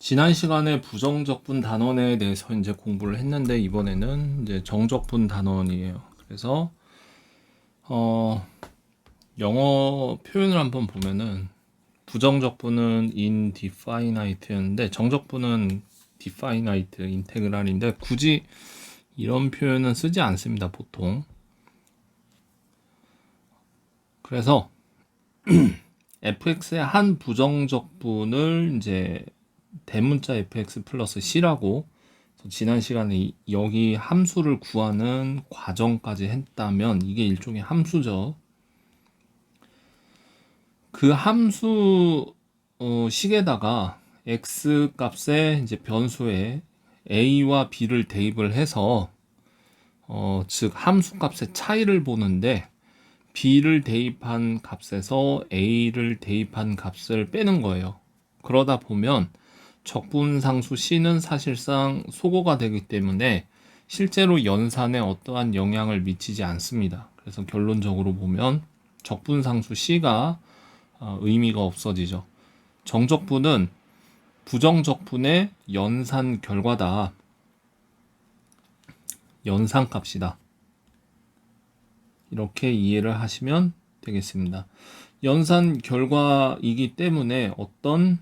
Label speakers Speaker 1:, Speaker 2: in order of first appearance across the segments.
Speaker 1: 지난 시간에 부정적분 단원에 대해서 이제 공부를 했는데 이번에는 이제 정적분 단원이에요. 그래서 영어 표현을 한번 보면은 부정적분은 indefinite였는데 정적분은 definite, integral인데 굳이 이런 표현은 쓰지 않습니다, 보통. 그래서 fx의 한 부정적분을 이제 대문자 fx 플러스 c라고 지난 시간에 여기 함수를 구하는 과정까지 했다면 이게 일종의 함수죠. 그 함수 식에다가 x 값에 이제 변수에 a와 b를 대입을 해서 즉 함수 값의 차이를 보는데 b를 대입한 값에서 a를 대입한 값을 빼는 거예요. 그러다 보면 적분상수 c는 사실상 소거가 되기 때문에 실제로 연산에 어떠한 영향을 미치지 않습니다. 그래서 결론적으로 보면 적분상수 c가 의미가 없어지죠. 정적분은 부정적분의 연산 결과다. 연산값이다. 이렇게 이해를 하시면 되겠습니다. 연산 결과이기 때문에 어떤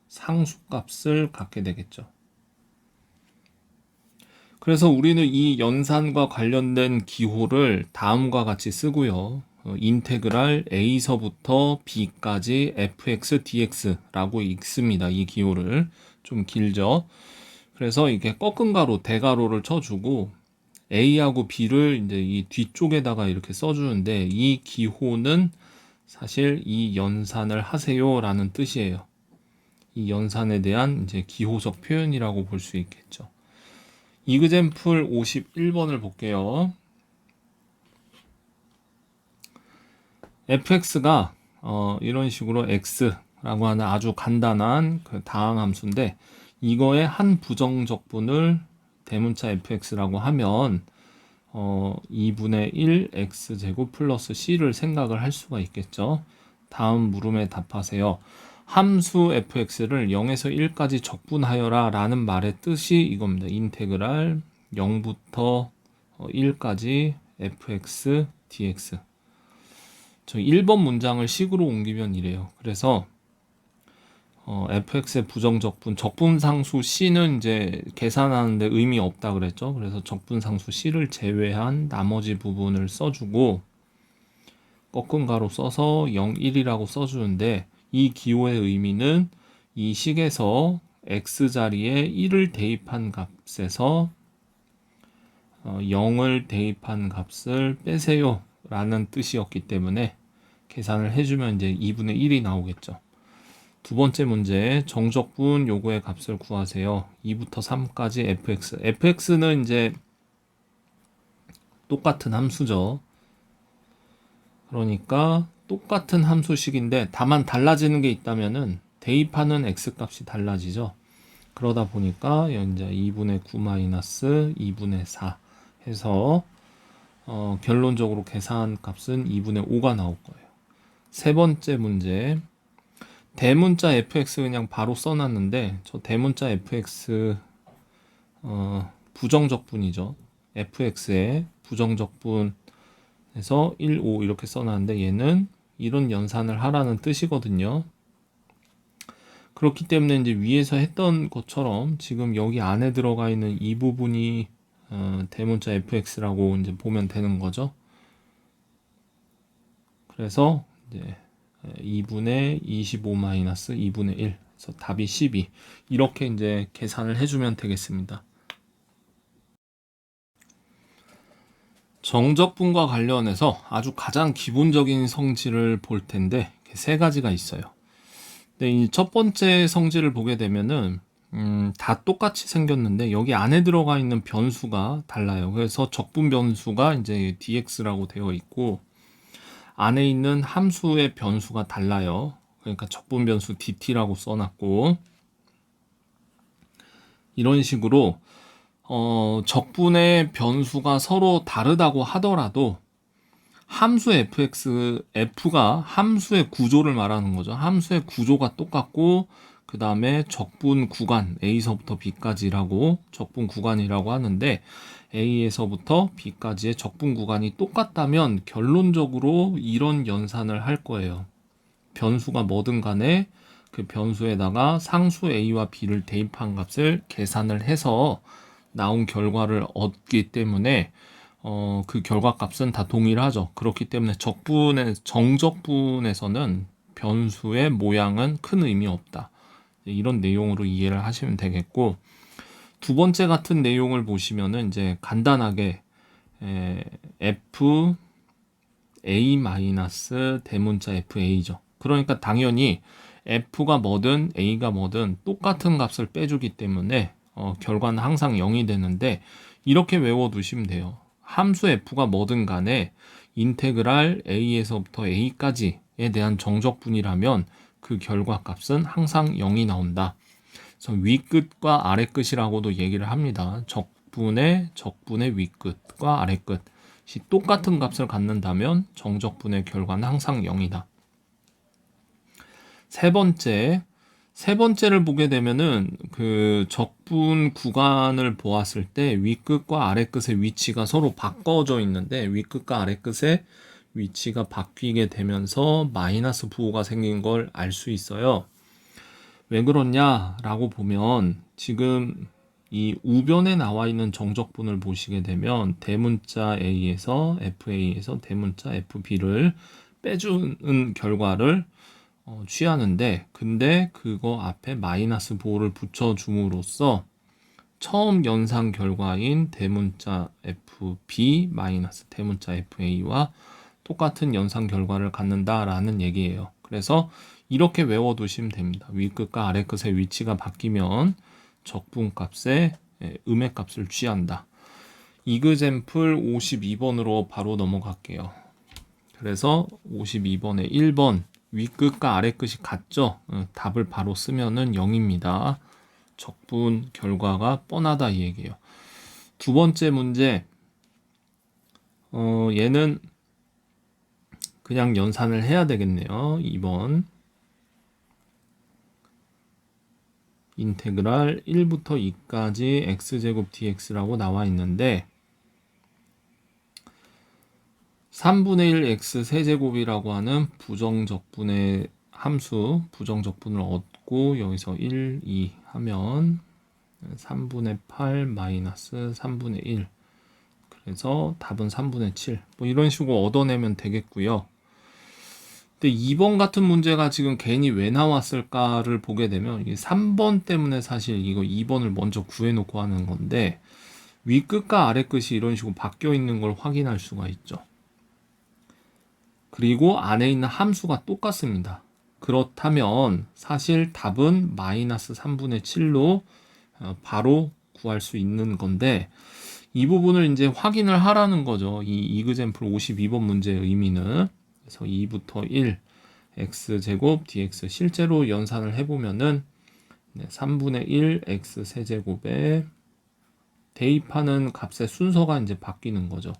Speaker 1: 상수값을 갖게 되겠죠. 그래서 우리는 이 연산과 관련된 기호를 다음과 같이 쓰고요. 인테그랄 a서부터 b까지 fx dx라고 읽습니다. 이 기호를 좀 길죠. 그래서 이렇게 꺾은 가로, 대가로를 쳐주고 a하고 b를 이제 이 뒤쪽에다가 이렇게 써주는데 이 기호는 사실 이 연산을 하세요라는 뜻이에요. 이 연산에 대한 이제 기호적 표현이라고 볼 수 있겠죠. 이그젬플 51번을 볼게요. fx가 이런 식으로 x라고 하는 아주 간단한 그 다항 함수인데 이거의 한 부정적분을 대문자 fx라고 하면 2분의 1 x제곱 플러스 c를 생각을 할 수가 있겠죠. 다음 물음에 답하세요. 함수 fx를 0에서 1까지 적분하여라 라는 말의 뜻이 이겁니다. 인테그랄 0부터 1까지 fx dx. 저 1번 문장을 식으로 옮기면 이래요. 그래서 fx의 부정적분, 적분상수 c는 이제 계산하는데 의미 없다 그랬죠. 그래서 적분상수 c를 제외한 나머지 부분을 써주고 꺾은 가로 써서 0, 1이라고 써주는데 이 기호의 의미는 이 식에서 x자리에 1을 대입한 값에서 0을 대입한 값을 빼세요 라는 뜻이었기 때문에 계산을 해주면 이제 2분의 1이 나오겠죠. 두 번째 문제, 정적분 요구의 값을 구하세요. 2부터 3까지 fx. fx는 이제 똑같은 함수죠. 그러니까 똑같은 함수식인데 다만 달라지는 게 있다면은 대입하는 x 값이 달라지죠. 그러다 보니까 이제 2분의 9 마이너스 2분의 4 해서 결론적으로 계산 값은 2분의 5가 나올 거예요. 세 번째 문제, 대문자 fx 그냥 바로 써놨는데 저 대문자 fx 부정적분이죠. fx의 부정적분에서 1, 5 이렇게 써놨는데 얘는 이런 연산을 하라는 뜻이거든요. 그렇기 때문에 이제 위에서 했던 것처럼 지금 여기 안에 들어가 있는 이 부분이 대문자 fx라고 이제 보면 되는 거죠. 그래서 이제 2분의 25 마이너스 2분의 1. 그래서 답이 12. 이렇게 이제 계산을 해주면 되겠습니다. 정적분과 관련해서 아주 가장 기본적인 성질을 볼 텐데 세 가지가 있어요. 근데 이 첫 번째 성질을 보게 되면은 다 똑같이 생겼는데 여기 안에 들어가 있는 변수가 달라요. 그래서 적분 변수가 이제 dx라고 되어 있고 안에 있는 함수의 변수가 달라요. 그러니까 적분 변수 dt라고 써놨고 이런 식으로 적분의 변수가 서로 다르다고 하더라도 함수 f가 함수의 구조를 말하는 거죠. 함수의 구조가 똑같고 그 다음에 적분 구간 A서부터 B까지라고 적분 구간이라고 하는데, A에서부터 B까지의 적분 구간이 똑같다면 결론적으로 이런 연산을 할 거예요. 변수가 뭐든 간에 그 변수에다가 상수 A와 B를 대입한 값을 계산을 해서 나온 결과를 얻기 때문에 그 결과값은 다 동일하죠. 그렇기 때문에 정적분에서는 변수의 모양은 큰 의미 없다. 이런 내용으로 이해를 하시면 되겠고, 두 번째 같은 내용을 보시면은 이제 간단하게 F A 마이너스 대문자 FA죠. 그러니까 당연히 F가 뭐든 A가 뭐든 똑같은 값을 빼주기 때문에 결과는 항상 0이 되는데, 이렇게 외워두시면 돼요. 함수 F가 뭐든 간에 인테그랄 A에서부터 A까지에 대한 정적분이라면 그 결과값은 항상 0이 나온다. 그래서 위끝과 아래끝이라고도 얘기를 합니다. 적분의 위끝과 아래끝이 똑같은 값을 갖는다면 정적분의 결과는 항상 0이다. 세 번째를 보게 되면은 그 적분 구간을 보았을 때 위끝과 아래끝의 위치가 서로 바꿔져 있는데, 위끝과 아래끝의 위치가 바뀌게 되면서 마이너스 부호가 생긴 걸 알 수 있어요. 왜 그러냐라고 보면, 지금 이 우변에 나와 있는 정적분을 보시게 되면 대문자 A에서 FA에서 대문자 FB를 빼주는 결과를 취하는데, 근데 그거 앞에 마이너스 부호를 붙여줌으로써 처음 연산 결과인 대문자 FB 마이너스 대문자 FA와 똑같은 연산 결과를 갖는다라는 얘기예요. 그래서 이렇게 외워두시면 됩니다. 위끝과 아래끝의 위치가 바뀌면 적분값에 음의 값을 취한다. 이그젬플 52번으로 바로 넘어갈게요. 그래서 52번에 1번 위끝과 아래끝이 같죠? 답을 바로 쓰면은 0입니다. 적분 결과가 뻔하다 이 얘기예요. 두 번째 문제, 얘는 그냥 연산을 해야 되겠네요. 2번 인테그랄 1부터 2까지 x제곱 dx라고 나와 있는데, 3분의 1 x 세제곱이라고 하는 부정적분의 함수, 부정적분을 얻고 여기서 1, 2 하면 3분의 8 마이너스 3분의 1, 그래서 답은 3분의 7, 뭐 이런 식으로 얻어내면 되겠고요. 근데 2번 같은 문제가 지금 괜히 왜 나왔을까를 보게 되면, 이게 3번 때문에 사실 이거 2번을 먼저 구해놓고 하는 건데, 위끝과 아래끝이 이런 식으로 바뀌어 있는 걸 확인할 수가 있죠. 그리고 안에 있는 함수가 똑같습니다. 그렇다면 사실 답은 마이너스 3분의 7로 바로 구할 수 있는 건데, 이 부분을 이제 확인을 하라는 거죠. 이 이그젬플 52번 문제의 의미는. 그래서 2부터 1 x제곱 dx 실제로 연산을 해보면은 3분의 1 x 세제곱에 대입하는 값의 순서가 이제 바뀌는 거죠.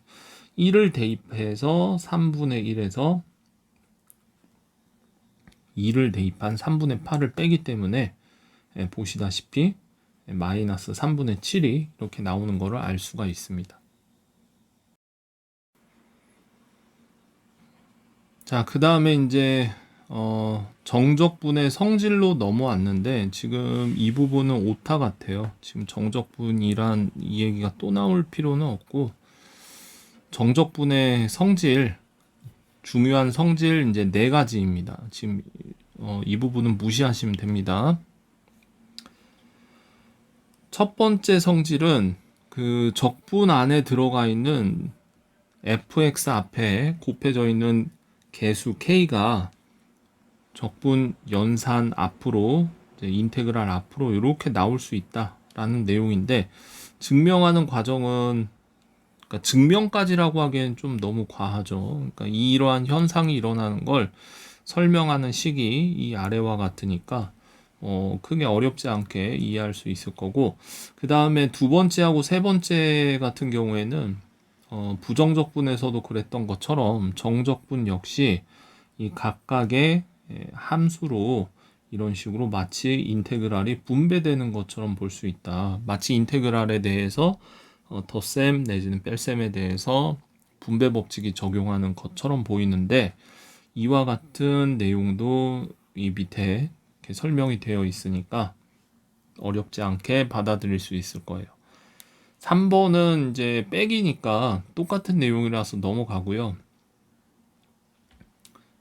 Speaker 1: 1을 대입해서 3분의 1에서 2를 대입한 3분의 8을 빼기 때문에 보시다시피 마이너스 3분의 7이 이렇게 나오는 것을 알 수가 있습니다. 자, 그 다음에 이제 정적분의 성질로 넘어왔는데, 지금 이 부분은 오타 같아요. 지금 정적분이란 이 얘기가 또 나올 필요는 없고, 정적분의 성질, 중요한 성질 이제 4가지입니다. 지금 이 부분은 무시하시면 됩니다. 첫 번째 성질은 그 적분 안에 들어가 있는 fx 앞에 곱해져 있는 개수 k가 적분 연산 앞으로, 인테그랄 앞으로 이렇게 나올 수 있다라는 내용인데, 증명하는 과정은, 그러니까 증명까지라고 하기엔 좀 너무 과하죠. 그러니까 이러한 현상이 일어나는 걸 설명하는 식이 이 아래와 같으니까 크게 어렵지 않게 이해할 수 있을 거고, 그 다음에 두 번째하고 세 번째 같은 경우에는 부정적분에서도 그랬던 것처럼 정적분 역시 이 각각의 함수로 이런 식으로 마치 인테그랄이 분배되는 것처럼 볼 수 있다. 마치 인테그랄에 대해서 덧셈 내지는 뺄셈에 대해서 분배 법칙이 적용하는 것처럼 보이는데, 이와 같은 내용도 이 밑에 이렇게 설명이 되어 있으니까 어렵지 않게 받아들일 수 있을 거예요. 3번은 이제 빼기니까 똑같은 내용이라서 넘어가고요.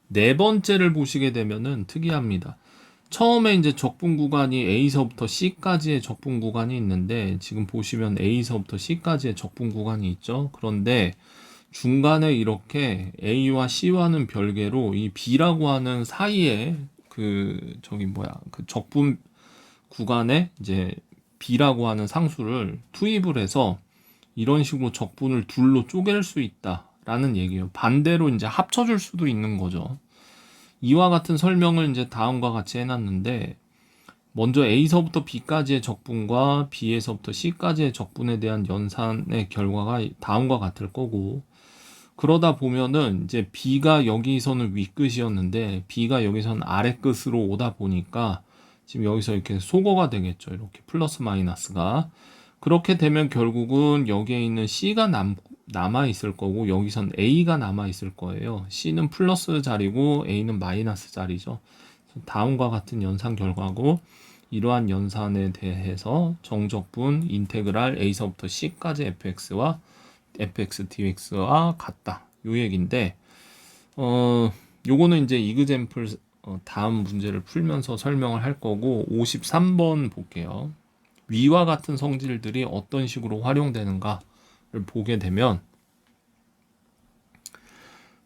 Speaker 1: 네 번째를 보시게 되면은 특이합니다. 처음에 이제 적분 구간이 A서부터 C까지의 적분 구간이 있는데, 지금 보시면 A서부터 C까지의 적분 구간이 있죠. 그런데 중간에 이렇게 A와 C와는 별개로 이 B라고 하는 사이에 그 적분 구간에 이제 B라고 하는 상수를 투입을 해서 이런 식으로 적분을 둘로 쪼갤 수 있다라는 얘기예요. 반대로 이제 합쳐줄 수도 있는 거죠. 이와 같은 설명을 이제 다음과 같이 해놨는데, 먼저 A서부터 B까지의 적분과 B에서부터 C까지의 적분에 대한 연산의 결과가 다음과 같을 거고, 그러다 보면은 이제 B가 여기서는 윗끝이었는데 B가 여기서는 아래끝으로 오다 보니까 지금 여기서 이렇게 소거가 되겠죠. 이렇게 플러스 마이너스가. 그렇게 되면 결국은 여기에 있는 C가 남아 있을 거고, 여기선 A가 남아 있을 거예요. C는 플러스 자리고 A는 마이너스 자리죠. 다음과 같은 연산 결과고, 이러한 연산에 대해서 정적분 인테그랄 A서부터 C까지 fx와 fx dx와 같다. 요 얘기인데, 요거는 이제 이그젬플 다음 문제를 풀면서 설명을 할 거고, 53번 볼게요. 위와 같은 성질들이 어떤 식으로 활용되는가를 보게 되면,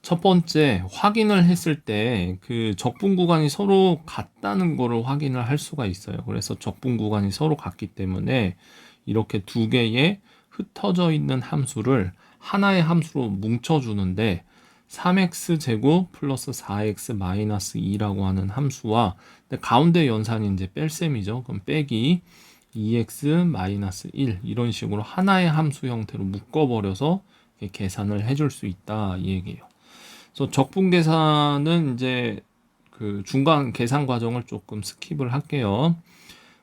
Speaker 1: 첫 번째 확인을 했을 때 그 적분 구간이 서로 같다는 거를 확인을 할 수가 있어요. 그래서 적분 구간이 서로 같기 때문에 이렇게 두 개의 흩어져 있는 함수를 하나의 함수로 뭉쳐주는데, 3x 제곱 플러스 4x 마이너스 2라고 하는 함수와 가운데 연산이 이제 뺄셈이죠. 그럼 빼기 2x 마이너스 1 이런 식으로 하나의 함수 형태로 묶어버려서 계산을 해줄 수 있다 이 얘기예요. 그래서 적분 계산은 이제 그 중간 계산 과정을 조금 스킵을 할게요.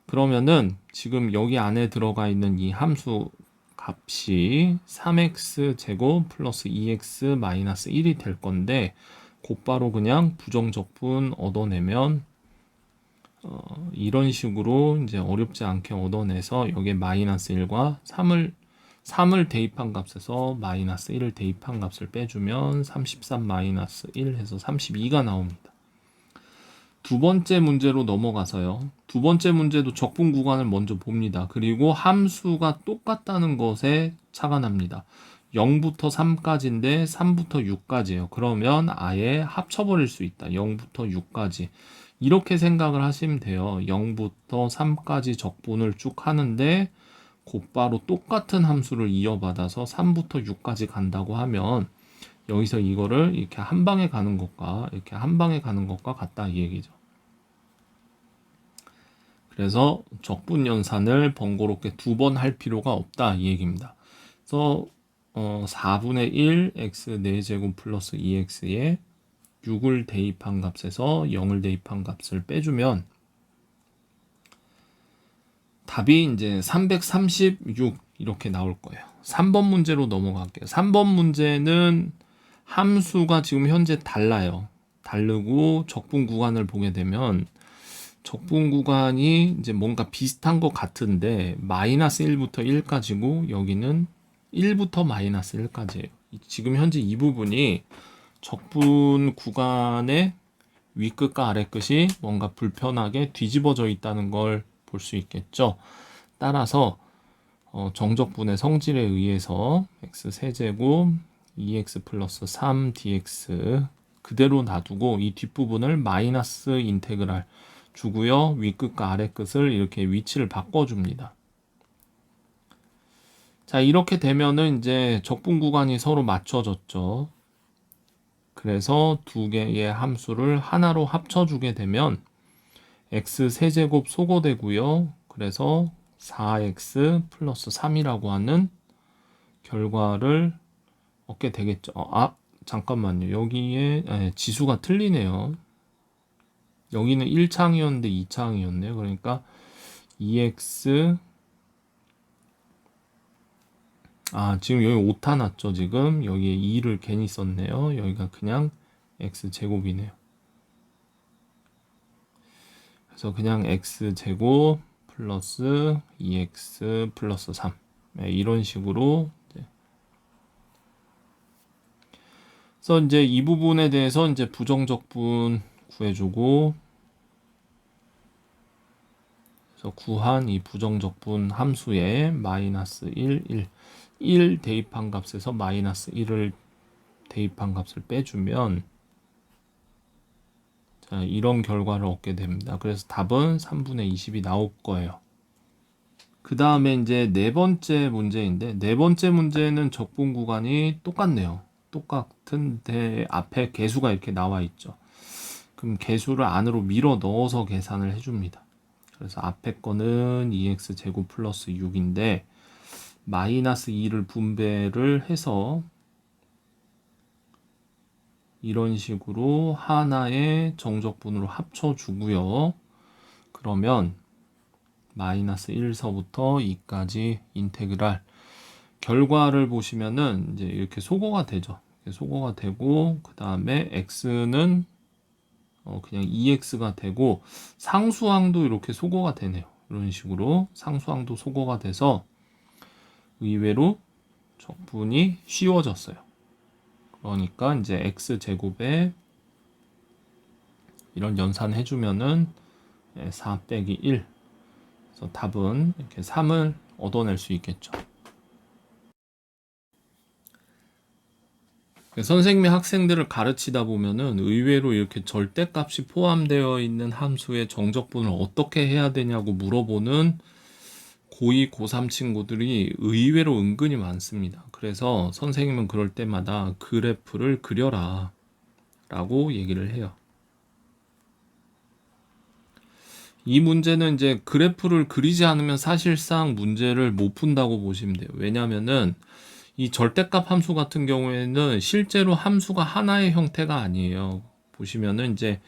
Speaker 1: 그러면은 지금 여기 안에 들어가 있는 이 함수 값이 3x 제곱 플러스 2x 마이너스 1이 될 건데, 곧바로 그냥 부정적분 얻어내면 이런 식으로 이제 어렵지 않게 얻어내서 여기에 마이너스 1과 3을 대입한 값에서 마이너스 1을 대입한 값을 빼주면 33 마이너스 1 해서 32가 나옵니다. 두 번째 문제로 넘어가서요. 두 번째 문제도 적분 구간을 먼저 봅니다. 그리고 함수가 똑같다는 것에 차가 납니다. 0부터 3까지인데 3부터 6까지예요. 그러면 아예 합쳐버릴 수 있다. 0부터 6까지. 이렇게 생각을 하시면 돼요. 0부터 3까지 적분을 쭉 하는데 곧바로 똑같은 함수를 이어받아서 3부터 6까지 간다고 하면 여기서 이거를 이렇게 한 방에 가는 것과 이렇게 한 방에 가는 것과 같다 이 얘기죠. 그래서 적분 연산을 번거롭게 두 번 할 필요가 없다 이 얘기입니다. 그래서 4분의 1 x 4제곱 플러스 2x에 6을 대입한 값에서 0을 대입한 값을 빼주면 답이 이제 336 이렇게 나올 거예요. 3번 문제로 넘어갈게요. 3번 문제는 함수가 지금 현재 달라요. 다르고 적분 구간을 보게 되면 적분 구간이 이제 뭔가 비슷한 것 같은데 마이너스 1부터 1까지고 여기는 1부터 마이너스 1까지예요. 지금 현재 이 부분이 적분 구간의 윗끝과 아래끝이 뭔가 불편하게 뒤집어져 있다는 걸 볼 수 있겠죠. 따라서 정적분의 성질에 의해서 x 세제곱 2x 플러스 3 dx 그대로 놔두고 이 뒷부분을 마이너스 인테그랄 주고요. 윗끝과 아래끝을 이렇게 위치를 바꿔줍니다. 자, 이렇게 되면은 이제 적분 구간이 서로 맞춰졌죠. 그래서 두 개의 함수를 하나로 합쳐주게 되면 x 세제곱 소거되고요. 그래서 4x 플러스 3이라고 하는 결과를 얻게 되겠죠. 잠깐만요. 여기에 지수가 틀리네요. 여기는 1창이었는데 2창이었네요. 그러니까 EX 지금 여기 오타 났죠. 지금 여기에 2를 괜히 썼네요. 여기가 그냥 x제곱이네요. 그래서 그냥 x제곱 플러스 2x 플러스 3 이런 식으로 그래서 이제 이 부분에 대해서 이제 부정적분 구해주고, 그래서 구한 이 부정적분 함수에 마이너스 1 대입한 값에서 마이너스 1을 대입한 값을 빼주면 자, 이런 결과를 얻게 됩니다. 그래서 답은 3분의 20이 나올 거예요. 그 다음에 이제 네 번째 문제인데, 네 번째 문제는 적분 구간이 똑같네요. 똑같은데 앞에 개수가 이렇게 나와 있죠. 그럼 개수를 안으로 밀어 넣어서 계산을 해줍니다. 그래서 앞에 거는 2x 제곱 플러스 6인데 마이너스 2를 분배를 해서 이런 식으로 하나의 정적분으로 합쳐주고요. 그러면 마이너스 1서부터 2까지 인테그랄 결과를 보시면은 이제 이렇게 소거가 되죠. 소거가 되고 그 다음에 x는 그냥 2x가 되고 상수항도 이렇게 소거가 되네요. 이런 식으로 상수항도 소거가 돼서 의외로 적분이 쉬워졌어요. 그러니까 이제 x제곱에 이런 연산 해주면은 4 빼기 1 그래서 답은 이렇게 3을 얻어낼 수 있겠죠. 선생님이 학생들을 가르치다 보면은 의외로 이렇게 절대값이 포함되어 있는 함수의 정적분을 어떻게 해야 되냐고 물어보는 고2, 고3 친구들이 의외로 은근히 많습니다. 그래서 선생님은 그럴 때마다 그래프를 그려라 라고 얘기를 해요. 이 문제는 이제 그래프를 그리지 않으면 사실상 문제를 못 푼다고 보시면 돼요. 왜냐면은 이 절대값 함수 같은 경우에는 실제로 함수가 하나의 형태가 아니에요. 보시면은 이제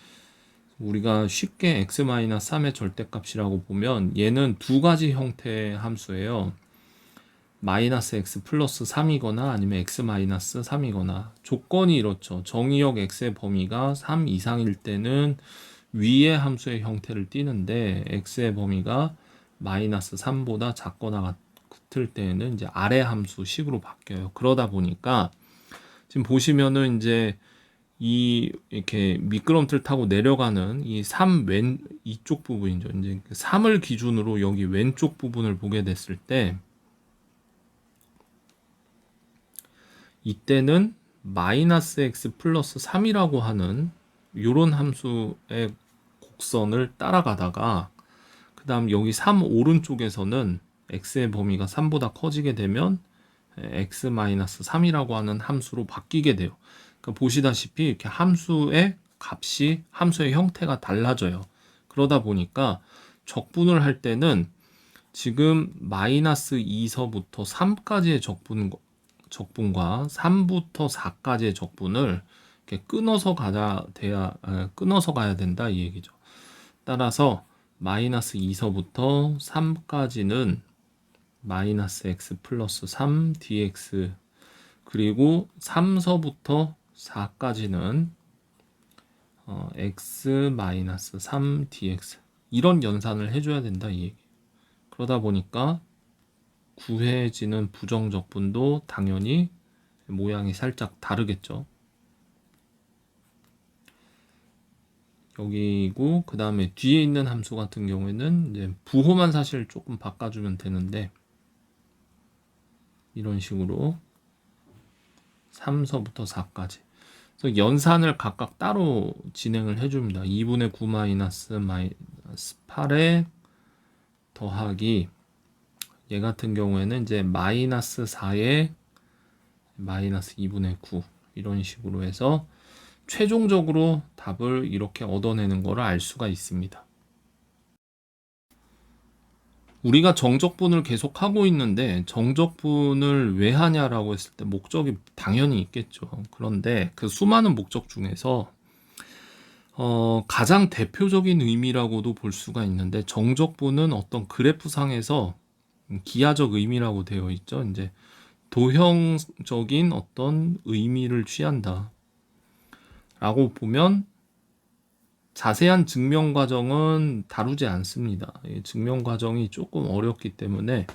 Speaker 1: 우리가 쉽게 x-3의 절대값이라고 보면 얘는 두 가지 형태의 함수예요. 마이너스 x 플러스 3이거나 아니면 x 마이너스 3이거나 조건이 이렇죠. 정의역 x의 범위가 3 이상일 때는 위의 함수의 형태를 띠는데 x의 범위가 마이너스 3보다 작거나 같을 때는 이제 아래 함수 식으로 바뀌어요. 그러다 보니까 지금 보시면은 이제 이렇게 미끄럼틀 타고 내려가는 이 3 이쪽 부분이죠. 이제 3을 기준으로 여기 왼쪽 부분을 보게 됐을 때 이때는 마이너스 x 플러스 3이라고 하는 이런 함수의 곡선을 따라가다가 그 다음 여기 3 오른쪽에서는 x의 범위가 3보다 커지게 되면 x-3이라고 하는 함수로 바뀌게 돼요. 그러니까 보시다시피 이렇게 함수의 값이 함수의 형태가 달라져요. 그러다 보니까 적분을 할 때는 지금 마이너스 2서부터 3까지의 적분과 3부터 4까지의 적분을 이렇게 끊어서 가야 된다 이 얘기죠. 따라서 마이너스 2서부터 3까지는 마이너스 x 플러스 3 dx 그리고 3서부터 4까지는 x 마이너스 3 dx 이런 연산을 해줘야 된다 이 얘기. 그러다 보니까 구해지는 부정적분도 당연히 모양이 살짝 다르겠죠. 여기고 그 다음에 뒤에 있는 함수 같은 경우에는 이제 부호만 사실 조금 바꿔주면 되는데 이런 식으로 3서부터 4까지 그래서 연산을 각각 따로 진행을 해줍니다. 2분의 9 마이너스 8에 더하기 얘 같은 경우에는 이제 마이너스 4에 마이너스 2분의 9 이런 식으로 해서 최종적으로 답을 이렇게 얻어내는 것을 알 수가 있습니다. 우리가 정적분을 계속 하고 있는데 정적분을 왜 하냐라고 했을 때 목적이 당연히 있겠죠. 그런데 그 수많은 목적 중에서 가장 대표적인 의미라고도 볼 수가 있는데 정적분은 어떤 그래프상에서 기하적 의미라고 되어 있죠. 이제 도형적인 어떤 의미를 취한다 라고 보면 자세한 증명 과정은 다루지 않습니다. 증명 과정이 조금 어렵기 때문에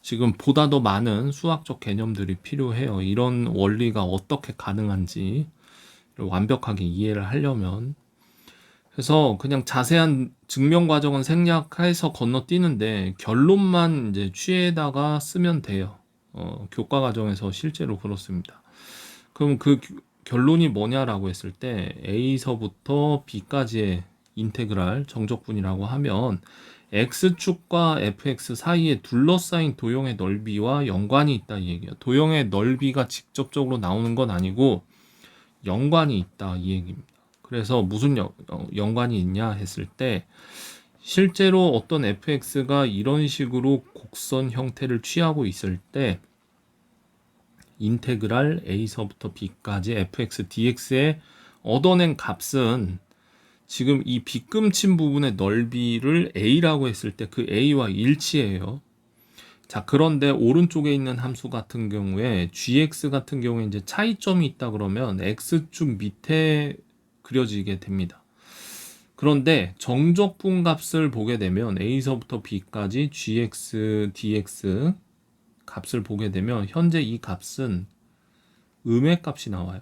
Speaker 1: 지금 보다 더 많은 수학적 개념들이 필요해요. 이런 원리가 어떻게 가능한지 완벽하게 이해를 하려면. 그래서 그냥 자세한 증명 과정은 생략해서 건너뛰는데 결론만 이제 취해다가 쓰면 돼요. 교과 과정에서 실제로 그렇습니다. 그럼 그 결론이 뭐냐라고 했을 때 A서부터 B까지의 인테그랄 정적분이라고 하면 X축과 fx 사이에 둘러싸인 도형의 넓이와 연관이 있다 이 얘기예요. 도형의 넓이가 직접적으로 나오는 건 아니고 연관이 있다 이 얘기입니다. 그래서 무슨 연관이 있냐 했을 때 실제로 어떤 fx가 이런 식으로 곡선 형태를 취하고 있을 때 인테그랄 a서부터 b까지 fx dx의 얻어낸 값은 지금 이 빗금친 부분의 넓이를 a라고 했을 때 그 a와 일치해요. 자, 그런데 오른쪽에 있는 함수 같은 경우에 gx 같은 경우에 이제 차이점이 있다 그러면 x축 밑에 그려지게 됩니다. 그런데 정적분 값을 보게 되면 a서부터 b까지 gx, dx 값을 보게 되면 현재 이 값은 음의 값이 나와요.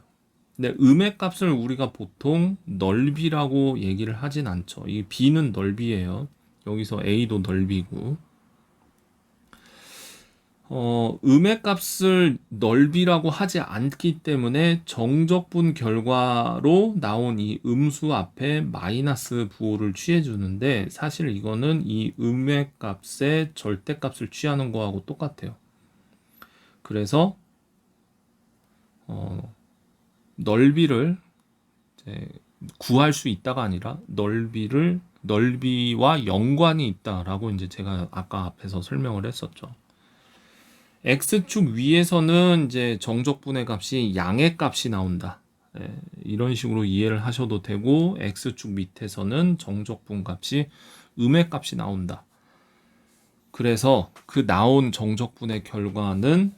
Speaker 1: 근데 음의 값을 우리가 보통 넓이라고 얘기를 하진 않죠. 이 b는 넓이에요. 여기서 a도 넓이고 음의 값을 넓이라고 하지 않기 때문에 정적분 결과로 나온 이 음수 앞에 마이너스 부호를 취해주는데 사실 이거는 이 음의 값의 절대값을 취하는 거하고 똑같아요. 그래서 넓이를 이제 구할 수 있다가 아니라 넓이와 연관이 있다라고 이제 제가 아까 앞에서 설명을 했었죠. x축 위에서는 이제 정적분의 값이 양의 값이 나온다. 이런 식으로 이해를 하셔도 되고 x축 밑에서는 정적분 값이 음의 값이 나온다. 그래서 그 나온 정적분의 결과는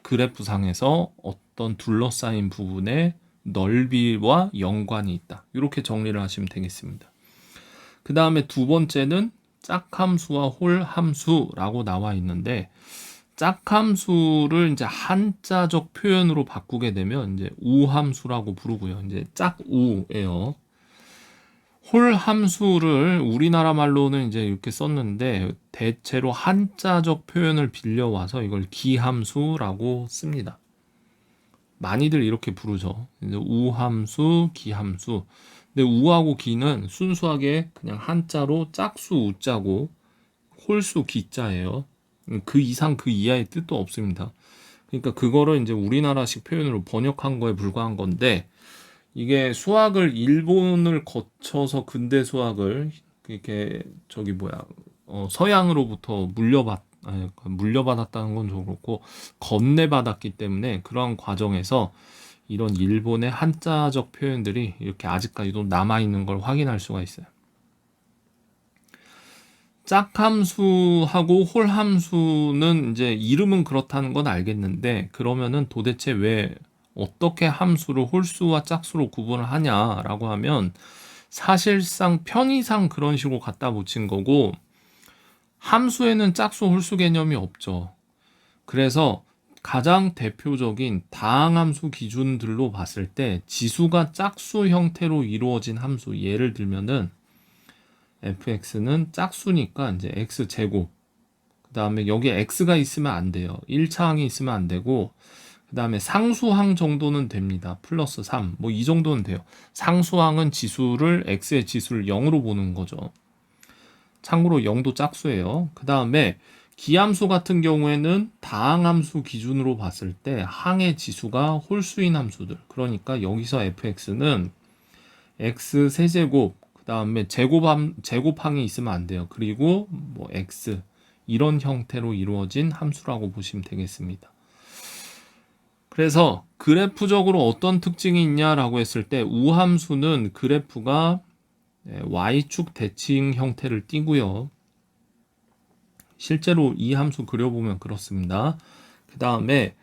Speaker 1: 그래프상에서 어떤 둘러싸인 부분의 넓이와 연관이 있다. 이렇게 정리를 하시면 되겠습니다. 그 다음에 두 번째는 짝함수와 홀함수라고 나와 있는데 짝함수를 이제 한자적 표현으로 바꾸게 되면 이제 우함수라고 부르고요. 이제 짝우예요. 홀함수를 우리나라 말로는 이제 이렇게 썼는데 대체로 한자적 표현을 빌려와서 이걸 기함수라고 씁니다. 많이들 이렇게 부르죠. 우함수, 기함수. 근데 우하고 기는 순수하게 그냥 한자로 짝수 우자고 홀수 기자예요. 그 이상 그 이하의 뜻도 없습니다. 그러니까 그거를 이제 우리나라식 표현으로 번역한 거에 불과한 건데 이게 수학을 일본을 거쳐서 근대 수학을 이렇게 서양으로부터 물려받았다는 건 좀 그렇고 건네받았기 때문에 그런 과정에서 이런 일본의 한자적 표현들이 이렇게 아직까지도 남아있는 걸 확인할 수가 있어요. 짝함수하고 홀함수는 이제 이름은 그렇다는 건 알겠는데 그러면은 도대체 왜 어떻게 함수를 홀수와 짝수로 구분을 하냐라고 하면 사실상 편의상 그런 식으로 갖다 붙인 거고 함수에는 짝수 홀수 개념이 없죠. 그래서 가장 대표적인 다항함수 기준들로 봤을 때 지수가 짝수 형태로 이루어진 함수 예를 들면은 fx는 짝수니까 이제 x제곱 그 다음에 여기에 x가 있으면 안 돼요. 1차항이 있으면 안 되고 그 다음에 상수항 정도는 됩니다. 플러스 3 뭐 이 정도는 돼요. 상수항은 지수를 x의 지수를 0으로 보는 거죠. 참고로 0도 짝수예요. 그 다음에 기함수 같은 경우에는 다항함수 기준으로 봤을 때 항의 지수가 홀수인 함수들 그러니까 여기서 fx는 x 세제곱 그 다음에 제곱항이 있으면 안 돼요. 그리고 뭐 x 이런 형태로 이루어진 함수라고 보시면 되겠습니다. 그래서 그래프적으로 어떤 특징이 있냐라고 했을 때 우함수는 그래프가 Y축 대칭 형태를 띠고요. 실제로 이 함수 그려보면 그렇습니다. 그 다음에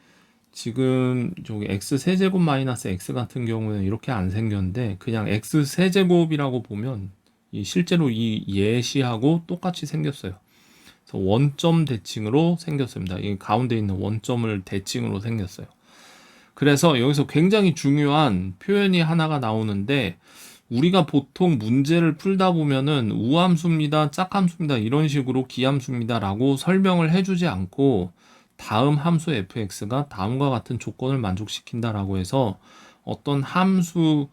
Speaker 1: 지금 저기 x 세제곱 마이너스 x 같은 경우는 이렇게 안 생겼는데 그냥 x 세제곱이라고 보면 실제로 이 예시하고 똑같이 생겼어요. 그래서 원점 대칭으로 생겼습니다. 이 가운데 있는 원점을 대칭으로 생겼어요. 그래서 여기서 굉장히 중요한 표현이 하나가 나오는데 우리가 보통 문제를 풀다 보면은 우함수입니다, 짝함수입니다, 이런 식으로 기함수입니다 라고 설명을 해주지 않고 다음 함수 fx가 다음과 같은 조건을 만족시킨다 라고 해서 어떤 함수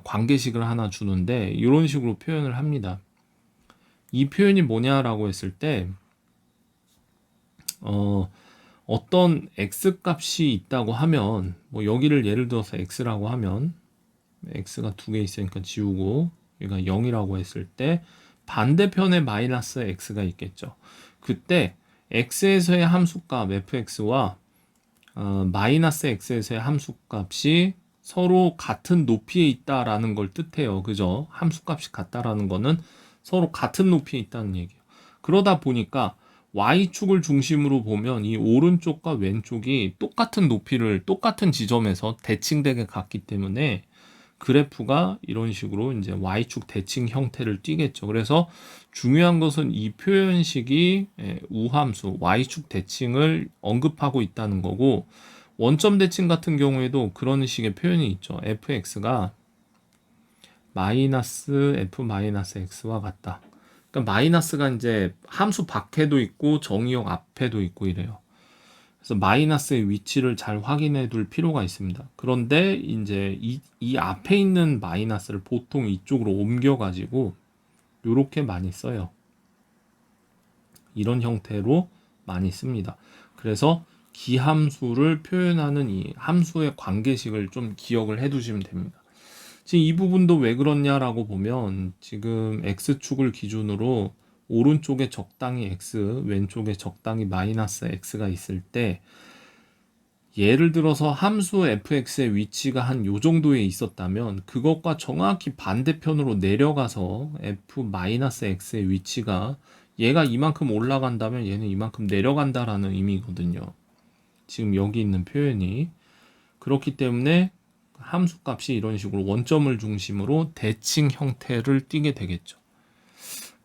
Speaker 1: 관계식을 하나 주는데 이런 식으로 표현을 합니다. 이 표현이 뭐냐라고 했을 때 어떤 x 값이 있다고 하면 뭐 여기를 예를 들어서 x라고 하면 x가 두 개 있으니까 지우고 여기가 0이라고 했을 때 반대편에 마이너스 x가 있겠죠. 그때 x에서의 함수값 fx와 마이너스 x에서의 함수값이 서로 같은 높이에 있다라는 걸 뜻해요. 그죠? 함수값이 같다라는 거는 서로 같은 높이에 있다는 얘기예요. 그러다 보니까 y축을 중심으로 보면 이 오른쪽과 왼쪽이 똑같은 높이를 똑같은 지점에서 대칭되게 갔기 때문에 그래프가 이런 식으로 이제 Y축 대칭 형태를 띠겠죠. 그래서 중요한 것은 이 표현식이 우함수 Y축 대칭을 언급하고 있다는 거고 원점 대칭 같은 경우에도 그런 식의 표현이 있죠. fx가 마이너스 f 마이너스 x와 같다. 그러니까 마이너스가 이제 함수 밖에도 있고 정의역 앞에도 있고 이래요. 그래서 마이너스의 위치를 잘 확인해 둘 필요가 있습니다. 그런데 이제 이 앞에 있는 마이너스를 보통 이쪽으로 옮겨 가지고 이렇게 많이 써요. 이런 형태로 많이 씁니다. 그래서 기함수를 표현하는 이 함수의 관계식을 좀 기억을 해 두시면 됩니다. 지금 이 부분도 왜 그렇냐라고 보면 지금 x축을 기준으로 오른쪽에 적당히 x, 왼쪽에 적당히 마이너스 x가 있을 때 예를 들어서 함수 fx의 위치가 한 요 정도에 있었다면 그것과 정확히 반대편으로 내려가서 f-x의 위치가 얘가 이만큼 올라간다면 얘는 이만큼 내려간다라는 의미거든요. 지금 여기 있는 표현이 그렇기 때문에 함수값이 이런 식으로 원점을 중심으로 대칭 형태를 띠게 되겠죠.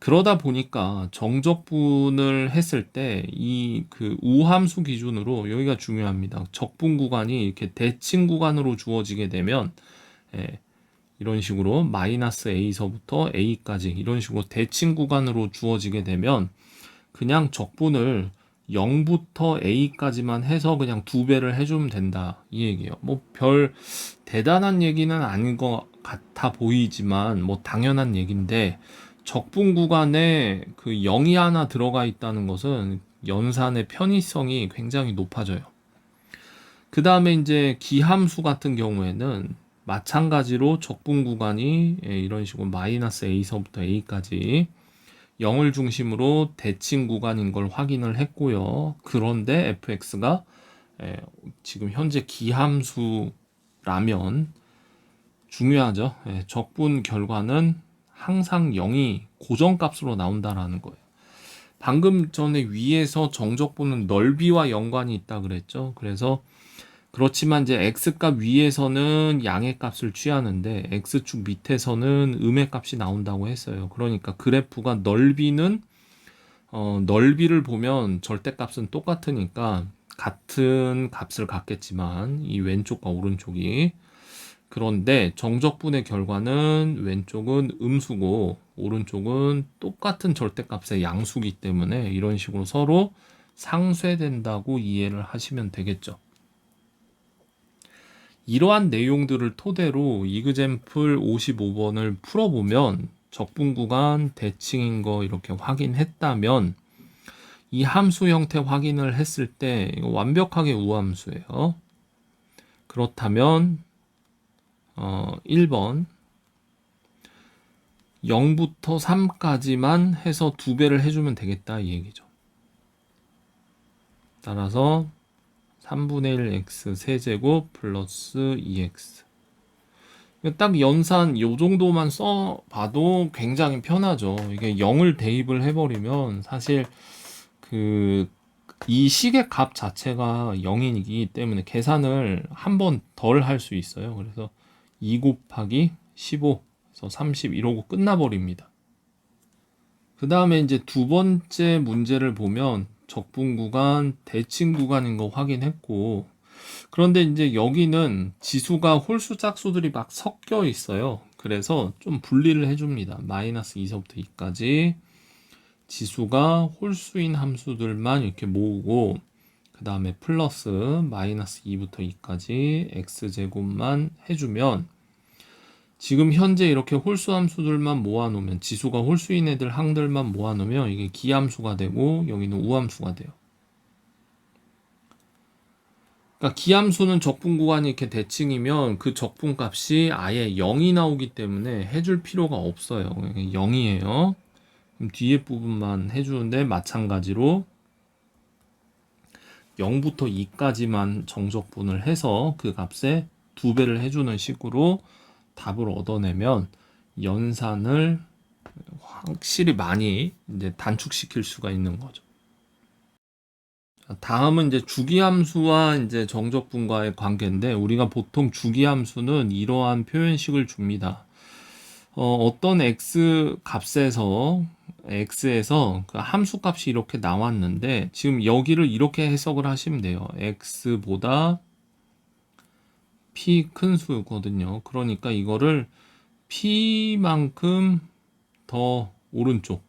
Speaker 1: 그러다 보니까 정적분을 했을 때 이 그 우함수 기준으로 여기가 중요합니다. 적분 구간이 이렇게 대칭 구간으로 주어지게 되면 이런 식으로 마이너스 a서부터 a까지 이런 식으로 대칭 구간으로 주어지게 되면 그냥 적분을 0부터 a까지만 해서 그냥 2배를 해주면 된다 이 얘기예요. 뭐 별 대단한 얘기는 아닌 것 같아 보이지만 뭐 당연한 얘기인데 적분 구간에 그 0이 하나 들어가 있다는 것은 연산의 편의성이 굉장히 높아져요. 그 다음에 이제 기함수 같은 경우에는 마찬가지로 적분 구간이 이런 식으로 마이너스 a서부터 a까지 0을 중심으로 대칭 구간인 걸 확인을 했고요. 그런데 fx가 지금 현재 기함수라면 중요하죠. 적분 결과는 항상 0이 고정값으로 나온다라는 거예요. 방금 전에 위에서 정적분은 넓이와 연관이 있다 그랬죠. 그래서 그렇지만 이제 x값 위에서는 양의 값을 취하는데 x축 밑에서는 음의 값이 나온다고 했어요. 그러니까 그래프가 넓이는 넓이를 보면 절대값은 똑같으니까 같은 값을 갖겠지만 이 왼쪽과 오른쪽이 그런데 정적분의 결과는 왼쪽은 음수고 오른쪽은 똑같은 절대값의 양수기 때문에 이런 식으로 서로 상쇄된다고 이해를 하시면 되겠죠. 이러한 내용들을 토대로 이그젬플 55번을 풀어보면 적분 구간 대칭인 거 이렇게 확인했다면 이 함수 형태 확인을 했을 때 이거 완벽하게 우함수예요. 그렇다면 1번 0부터 3까지만 해서 2배를 해주면 되겠다 이 얘기죠. 따라서 3분의 1 x 세제곱 플러스 2x. 딱 연산 요 정도만 써봐도 굉장히 편하죠. 이게 0을 대입을 해버리면 사실 이 식의 값 자체가 0이기 때문에 계산을 한 번 덜 할 수 있어요. 그래서 2 곱하기 15, 그래서 30 이러고 끝나버립니다. 그 다음에 이제 두 번째 문제를 보면 적분 구간, 대칭 구간인 거 확인했고, 그런데 이제 여기는 지수가 홀수 짝수들이 막 섞여 있어요. 그래서 좀 분리를 해줍니다. 마이너스 2서부터 2까지 지수가 홀수인 함수들만 이렇게 모으고, 그 다음에 플러스 마이너스 2부터 2까지 x제곱만 해주면, 지금 현재 이렇게 홀수 함수들만 모아놓으면, 지수가 홀수인 애들 항들만 모아놓으면 이게 기함수가 되고 여기는 우함수가 돼요. 그러니까 기함수는 적분 구간이 이렇게 대칭이면 그 적분 값이 아예 0이 나오기 때문에 해줄 필요가 없어요. 0이에요. 그럼 뒤에 부분만 해주는데 마찬가지로 0부터 2까지만 정적분을 해서 그 값에 2배를 해주는 식으로 답을 얻어내면 연산을 확실히 많이 이제 단축시킬 수가 있는 거죠. 다음은 이제 주기함수와 이제 정적분과의 관계인데, 우리가 보통 주기함수는 이러한 표현식을 줍니다. 어떤 x 값에서 x에서 그 함수 값이 이렇게 나왔는데, 지금 여기를 이렇게 해석을 하시면 돼요. x보다 p 큰 수거든요. 그러니까 이거를 p만큼 더 오른쪽에서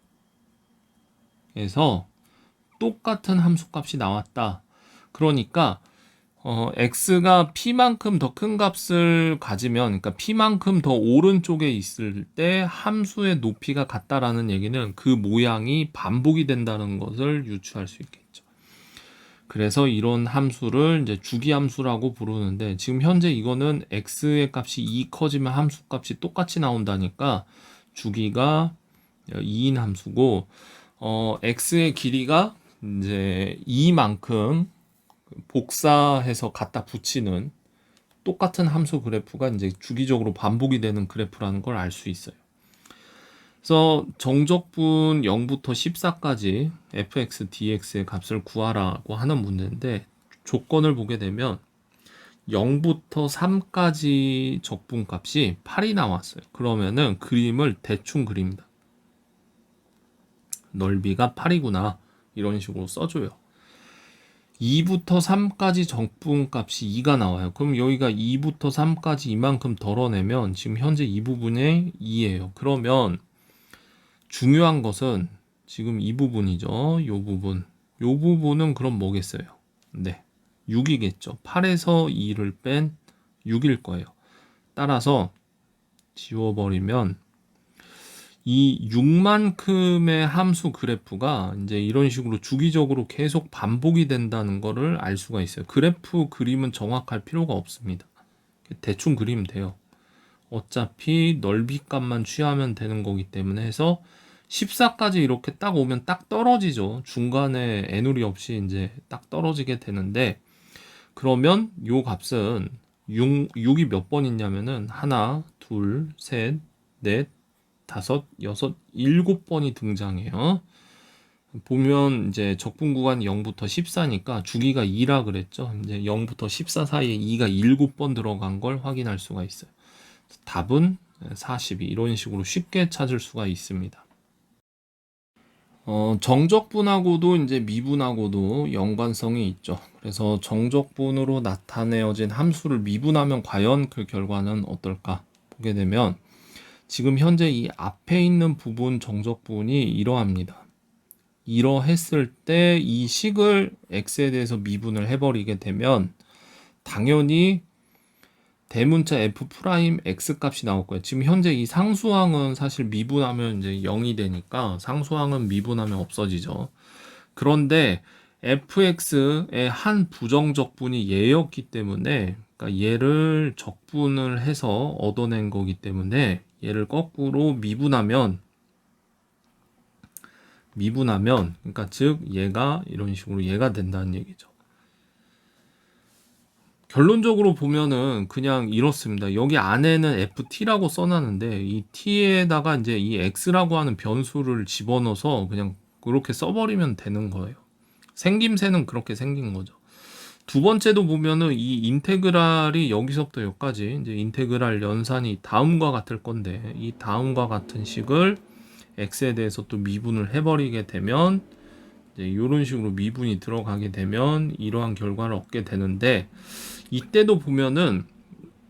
Speaker 1: 똑같은 함수 값이 나왔다. 그러니까 x가 p만큼 더 큰 값을 가지면, 그러니까 p만큼 더 오른쪽에 있을 때 함수의 높이가 같다라는 얘기는 그 모양이 반복이 된다는 것을 유추할 수 있겠죠. 그래서 이런 함수를 이제 주기함수라고 부르는데, 지금 현재 이거는 x의 값이 2 커지면 함수 값이 똑같이 나온다니까 주기가 2인 함수고, x의 길이가 이제 2만큼 복사해서 갖다 붙이는 똑같은 함수 그래프가 이제 주기적으로 반복이 되는 그래프라는 걸 알 수 있어요. 그래서 정적분 0부터 14까지 fx, dx의 값을 구하라고 하는 문제인데, 조건을 보게 되면 0부터 3까지 적분 값이 8이 나왔어요. 그러면은 그림을 대충 그립니다. 넓이가 8이구나. 이런 식으로 써줘요. 2부터 3까지 적분 값이 2가 나와요. 그럼 여기가 2부터 3까지 이만큼 덜어내면 지금 현재 이 부분에 2예요. 그러면 중요한 것은 지금 이 부분이죠. 이 부분. 이 부분은 그럼 뭐겠어요? 네, 6이겠죠. 8에서 2를 뺀 6일 거예요. 따라서 지워버리면 이 6만큼의 함수 그래프가 이제 이런 식으로 주기적으로 계속 반복이 된다는 거를 알 수가 있어요. 그래프 그림은 정확할 필요가 없습니다. 대충 그리면 돼요. 어차피 넓이 값만 취하면 되는 거기 때문에 해서 14까지 이렇게 딱 오면 딱 떨어지죠. 중간에 애누리 없이 이제 딱 떨어지게 되는데, 그러면 요 값은 6이 몇 번 있냐면은 하나, 둘, 셋, 넷, 다섯, 여섯, 7번이 등장해요. 보면 이제 적분 구간 0부터 14니까 주기가 2라 그랬죠. 이제 0부터 14 사이에 2가 7번 들어간 걸 확인할 수가 있어요. 답은 42. 이런 식으로 쉽게 찾을 수가 있습니다. 정적분하고도 이제 미분하고도 연관성이 있죠. 그래서 정적분으로 나타내어진 함수를 미분하면 과연 그 결과는 어떨까 보게 되면, 지금 현재 이 앞에 있는 부분 정적분이 이러합니다. 이러했을 때 이 식을 x에 대해서 미분을 해버리게 되면 당연히 대문자 f 프라임 x 값이 나올 거예요. 지금 현재 이 상수항은 사실 미분하면 이제 0이 되니까 상수항은 미분하면 없어지죠. 그런데 fx의 한 부정적분이 얘였기 때문에, 그러니까 얘를 적분을 해서 얻어낸 거기 때문에 얘를 거꾸로 미분하면, 그러니까 즉 얘가 이런 식으로 얘가 된다는 얘기죠. 결론적으로 보면은 그냥 이렇습니다. 여기 안에는 ft라고 써놨는데 이 t에다가 이제 이 x라고 하는 변수를 집어넣어서 그냥 그렇게 써버리면 되는 거예요. 생김새는 그렇게 생긴 거죠. 두 번째도 보면은 이 인테그랄이 여기서부터 여기까지 이제 인테그랄 연산이 다음과 같을 건데 이 다음과 같은 식을 x에 대해서 또 미분을 해버리게 되면 이제 이런 식으로 미분이 들어가게 되면 이러한 결과를 얻게 되는데 이때도 보면은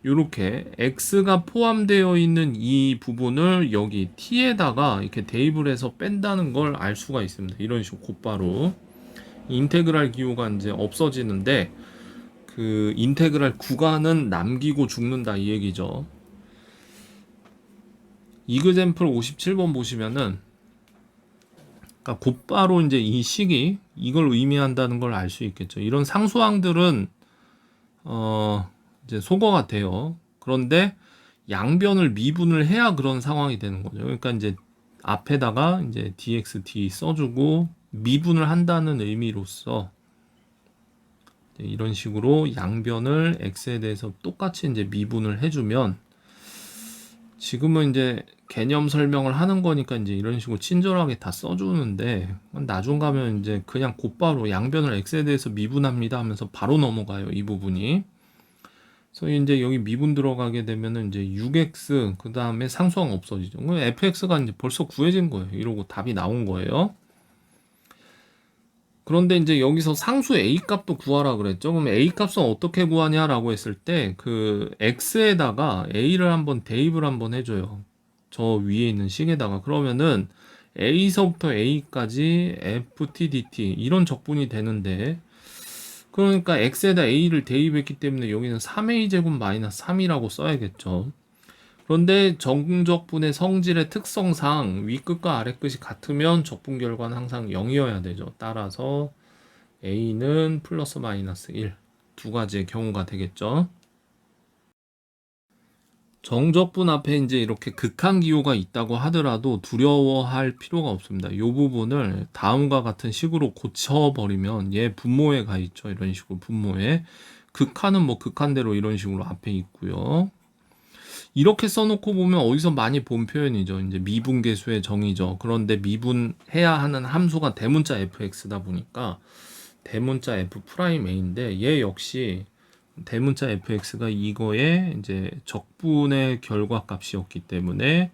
Speaker 1: 이렇게 x가 포함되어 있는 이 부분을 여기 t에다가 이렇게 대입을 해서 뺀다는 걸 알 수가 있습니다. 이런 식으로 곧바로 인테그랄 기호가 이제 없어지는데 그 인테그랄 구간은 남기고 죽는다 이 얘기죠. 이그젬플 57번 보시면은 그러니까 곧바로 이제 이 식이 이걸 의미한다는 걸 알 수 있겠죠. 이런 상수항들은 이제 속어가 돼요. 그런데 양변을 미분을 해야 그런 상황이 되는 거죠. 그러니까 이제 앞에다가 이제 dx, d 써주고 미분을 한다는 의미로서 이런 식으로 양변을 x에 대해서 똑같이 이제 미분을 해주면 지금은 이제 개념 설명을 하는 거니까 이제 이런 식으로 친절하게 다 써주는데 나중 가면 이제 그냥 곧바로 양변을 x에 대해서 미분합니다 하면서 바로 넘어가요. 이 부분이. 그래서 이제 여기 미분 들어가게 되면은 이제 6x 그 다음에 상수항 없어지죠. 그럼 fx가 이제 벌써 구해진 거예요. 이러고 답이 나온 거예요. 그런데 이제 여기서 상수 a 값도 구하라 그랬죠. 그럼 a 값은 어떻게 구하냐라고 했을 때 그 x에다가 a를 한번 대입을 한번 해줘요. 저 위에 있는 식에다가 그러면은 a서부터 a까지 ft dt 이런 적분이 되는데 그러니까 x에다 a를 대입했기 때문에 여기는 3a 제곱 마이너스 3이라고 써야겠죠. 그런데 정적분의 성질의 특성상 윗끝과 아랫끝이 같으면 적분 결과는 항상 0이어야 되죠. 따라서 a는 플러스 마이너스 1 두 가지의 경우가 되겠죠. 정적분 앞에 이제 이렇게 극한 기호가 있다고 하더라도 두려워할 필요가 없습니다. 이 부분을 다음과 같은 식으로 고쳐버리면 얘 분모에 가 있죠. 이런 식으로 분모에 극한은 뭐 극한대로 이런 식으로 앞에 있고요. 이렇게 써놓고 보면 어디서 많이 본 표현이죠. 이제 미분계수의 정의죠. 그런데 미분해야 하는 함수가 대문자 fx다 보니까 대문자 f 프라임 a인데 얘 역시 대문자 fx가 이거의 이제 적분의 결과값이었기 때문에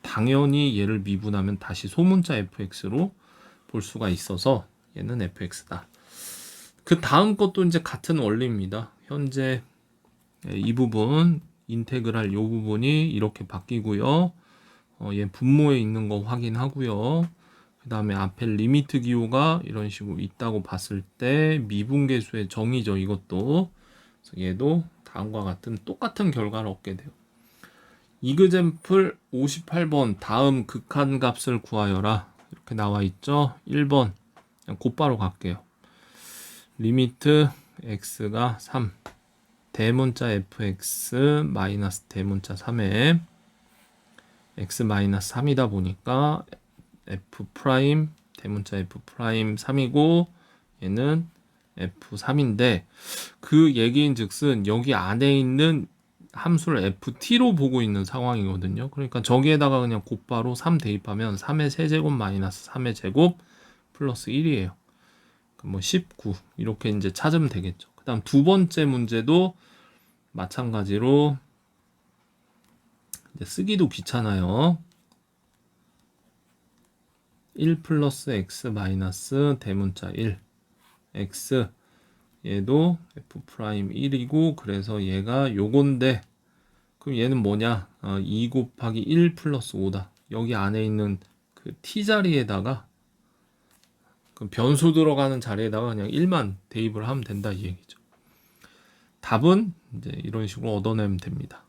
Speaker 1: 당연히 얘를 미분하면 다시 소문자 fx로 볼 수가 있어서 얘는 fx다. 그 다음 것도 이제 같은 원리입니다. 현재 이 부분 인테그랄 요 부분이 이렇게 바뀌고요. 얘 분모에 있는 거 확인하고요. 그 다음에 앞에 리미트 기호가 이런 식으로 있다고 봤을 때 미분계수의 정의죠. 이것도 그래서 얘도 다음과 같은 똑같은 결과를 얻게 돼요. 이그젬플 58번 다음 극한값을 구하여라 이렇게 나와 있죠. 1번 그냥 곧바로 갈게요. 리미트 x가 3 대문자 fx 마이너스 대문자 3에 x 마이너스 3이다 보니까 f 프라임 대문자 f 프라임 3이고 얘는 f3인데 그 얘기인즉슨 여기 안에 있는 함수를 ft로 보고 있는 상황이거든요. 그러니까 저기에다가 그냥 곧바로 3 대입하면 3의 세제곱 마이너스 3의 제곱 플러스 1이에요. 뭐 19 이렇게 이제 찾으면 되겠죠. 그 다음 두 번째 문제도 마찬가지로 이제 쓰기도 귀찮아요. 1 플러스 x 마이너스 대문자 1 x 얘도 f 프라임 1이고 그래서 얘가 요건데 그럼 얘는 뭐냐 2 곱하기 1 플러스 5다. 여기 안에 있는 그 t 자리에다가 그 변수 들어가는 자리에다가 그냥 1만 대입을 하면 된다 이 얘기죠. 답은 이제 이런 식으로 얻어내면 됩니다.